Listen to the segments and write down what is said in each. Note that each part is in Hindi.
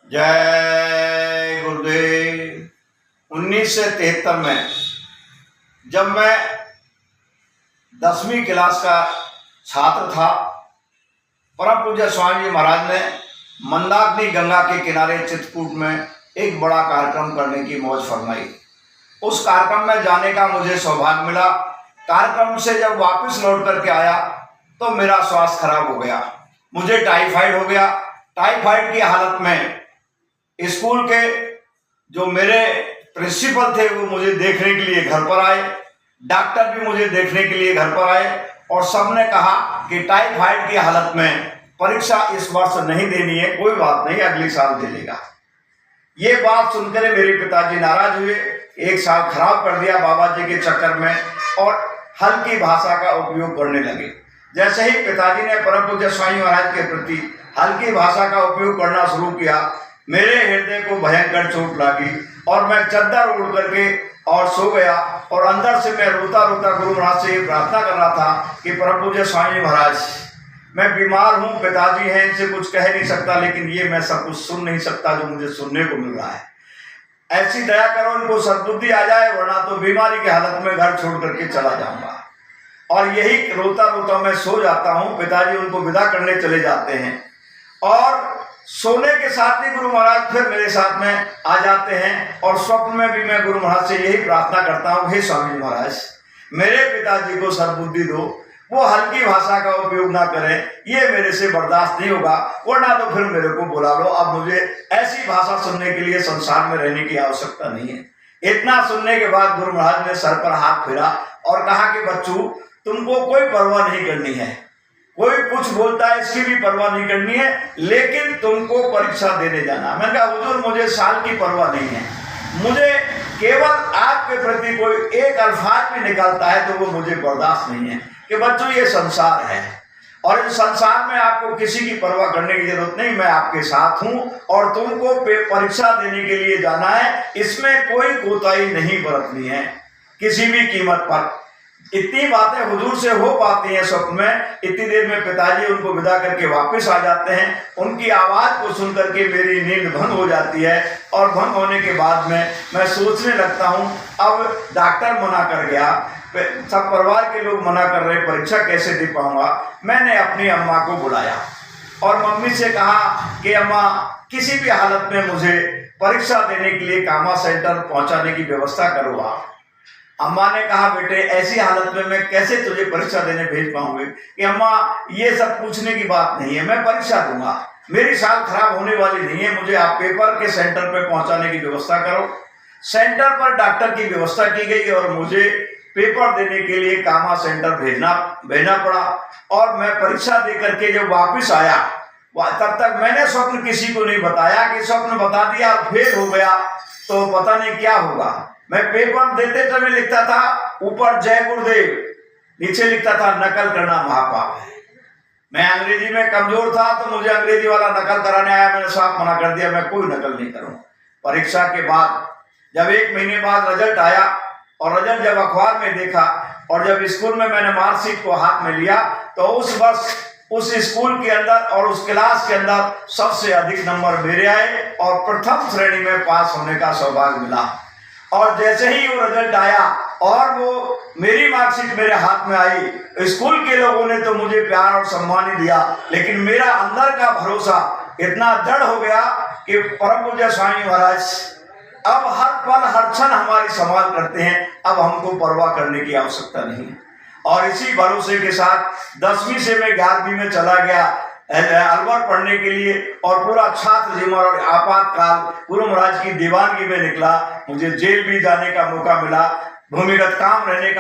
जय गुरुदेव। 1973 में जब मैं 10वीं क्लास का छात्र था, परम पूज्य स्वामी जी महाराज ने मंदाकिनी गंगा के किनारे चित्रकूट में एक बड़ा कार्यक्रम करने की मौज फरमाई। उस कार्यक्रम में जाने का मुझे सौभाग्य मिला। कार्यक्रम से जब वापस लौट करके आया तो मेरा स्वास्थ्य खराब हो गया, मुझे टाइफाइड हो गया। टाइफाइड की हालत में स्कूल के जो मेरे प्रिंसिपल थे वो मुझे देखने के लिए घर पर आए, डॉक्टर भी मुझे देखने के लिए घर पर आए और सबने कहा कि टाइफाइड की हालत में परीक्षा इस वर्ष नहीं देनी है, कोई बात नहीं, अगले साल दे लेगा। ये बात सुनकर मेरे पिताजी नाराज हुए, एक साल खराब कर दिया बाबा जी के चक्कर में और हल्की भाषा का उपयोग करने लगे। जैसे ही पिताजी ने परम पूज्य स्वामी महाराज के प्रति हल्की भाषा का उपयोग करना शुरू किया, मेरे हृदय को भयंकर चोट लगी और मैं चद्दर ओढ़ करके और सो गया। और अंदर से मैं रोता रोता गुरु महाराज से ये प्रार्थना कर रहा था कि परम पूज्य स्वामी महाराज, मैं बीमार हूँ, पिताजी हैं, इनसे कुछ कह नहीं सकता, लेकिन ये मैं सब कुछ सुन नहीं सकता जो मुझे सुनने को मिल रहा है। ऐसी दया करो, इनको सद्बुद्धि आ जाए, वरना तो बीमारी की हालत में घर छोड़ करके चला जाऊंगा। और यही रोता रोता मैं सो जाता हूँ। पिताजी उनको विदा करने चले जाते हैं और सोने के साथ ही गुरु महाराज फिर मेरे साथ में आ जाते हैं और स्वप्न में भी मैं गुरु महाराज से यही प्रार्थना करता हूँ, हे स्वामी महाराज, मेरे पिताजी को सद्बुद्धि दो, वो हल्की भाषा का उपयोग ना करें, ये मेरे से बर्दाश्त नहीं होगा, वरना तो फिर मेरे को बुला लो, अब मुझे ऐसी भाषा सुनने के लिए संसार में रहने की आवश्यकता नहीं है। इतना सुनने के बाद गुरु महाराज ने सर पर हाथ फेरा और कहा कि बच्चों, तुमको कोई परवाह नहीं करनी है, कोई कुछ बोलता है इसकी भी परवाह नहीं करनी है, लेकिन तुमको परीक्षा देने जाना। मैंने कहा हुजूर, मुझे साल की परवाह नहीं है, मुझे केवल आपके प्रति कोई एक अल्फाज भी निकलता है तो वो मुझे बर्दाश्त नहीं है कि बच्चों ये संसार है और इस संसार में आपको किसी की परवाह करने की जरूरत नहीं, मैं आपके साथ हूं और तुमको परीक्षा देने के लिए जाना है, इसमें कोई कोताही नहीं बरतनी है किसी भी कीमत पर। इतनी बातें हुजूर से हो पाती हैं स्वप्न में। इतनी देर में पिताजी उनको विदा करके वापस आ जाते हैं। उनकी आवाज़ को सुन करके मेरी नींद भंग हो जाती है और भंग होने के बाद में मैं सोचने लगता हूँ, अब डॉक्टर मना कर गया, सब परिवार के लोग मना कर रहे, परीक्षा कैसे दे पाऊंगा। मैंने अपनी अम्मा को बुलाया और मम्मी से कहा कि अम्मा, किसी भी हालत में मुझे परीक्षा देने के लिए कामा सेंटर पहुँचाने की व्यवस्था करो आप। अम्मा ने कहा, बेटे ऐसी हालत में मैं कैसे तुझे परीक्षा देने भेज पाऊंगी। कि अम्मा, ये सब पूछने की बात नहीं है, मैं परीक्षा दूंगा, मेरी साल खराब होने वाली नहीं है, मुझे आप पेपर के सेंटर पर पहुंचाने की व्यवस्था करो। सेंटर पर डॉक्टर की व्यवस्था की गई और मुझे पेपर देने के लिए कामा सेंटर भेजना पड़ा। और मैं परीक्षा दे करके जब वापिस आया, तब तक मैंने स्वप्न किसी को नहीं बताया कि स्वप्न बता दिया और फेल हो गया तो पता नहीं क्या होगा। मैं पेपर देते समय लिखता था ऊपर जय गुरुदेव, नीचे लिखता था नकल करना महापाप है। मैं अंग्रेजी में कमजोर था तो मुझे अंग्रेजी वाला नकल कराने आया, मैंने साफ मना कर दिया, मैं कोई नकल नहीं करूँ। परीक्षा के बाद जब 1 महीने बाद रिजल्ट आया और रिजल्ट जब अखबार में देखा और जब स्कूल में मैंने मार्कशीट को हाथ में लिया तो उस वर्ष उस स्कूल के अंदर और उस क्लास के अंदर सबसे अधिक नंबर मेरे आए और प्रथम श्रेणी में पास होने का सौभाग्य मिला। और जैसे ही वो रिजल्ट आया और वो मेरी मार्कशीट मेरे हाथ में आई, स्कूल के लोगों ने तो मुझे प्यार और सम्मान ही दिया, लेकिन मेरा अंदर का भरोसा इतना दृढ़ हो गया कि परम पूज्य स्वामी महाराज अब हर पल हर क्षण हमारी संभाल करते हैं, अब हमको परवाह करने की आवश्यकता नहीं। और इसी भरोसे के साथ 10वीं से मैं 11वीं में चला गया अलवर पढ़ने के लिए और पूरा छात्र जीवन और आपातकाल गुरु महाराज की दीवानगी में निकला। मुझे जेल भी जाने का मौका मिला, भूमिगत रहने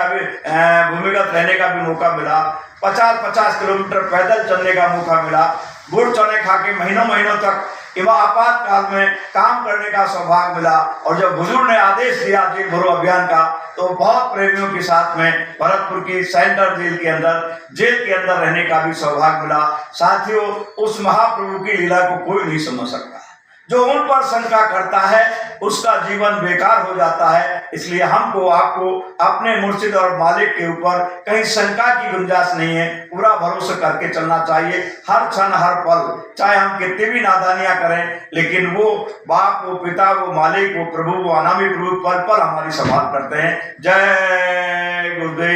का भी मौका मिला, 50-50 किलोमीटर पैदल चलने का मौका मिला, गुड़ चने खा के महीनों तक आपातकाल में काम करने का सौभाग्य मिला। और जब हुजूर ने आदेश दिया जेल भरो अभियान का तो बहुत प्रेमियों के साथ में भरतपुर की सेंटर जेल के अंदर रहने का भी सौभाग्य मिला। साथियों, उस महाप्रभु की लीला को कोई नहीं समझ सकता। जो उन पर शंका करता है उसका जीवन बेकार हो जाता है। इसलिए हमको आपको अपने मुर्शिद और मालिक के ऊपर कहीं शंका की गुंजाइश नहीं है, पूरा भरोसा करके चलना चाहिए। हर क्षण हर पल चाहे हम कितनी भी नादानियां करें, लेकिन वो बाप, वो पिता, वो मालिक, वो प्रभु, वो अनामी प्रभु पल पल हमारी संभाल करते हैं। जय गुरुदेव।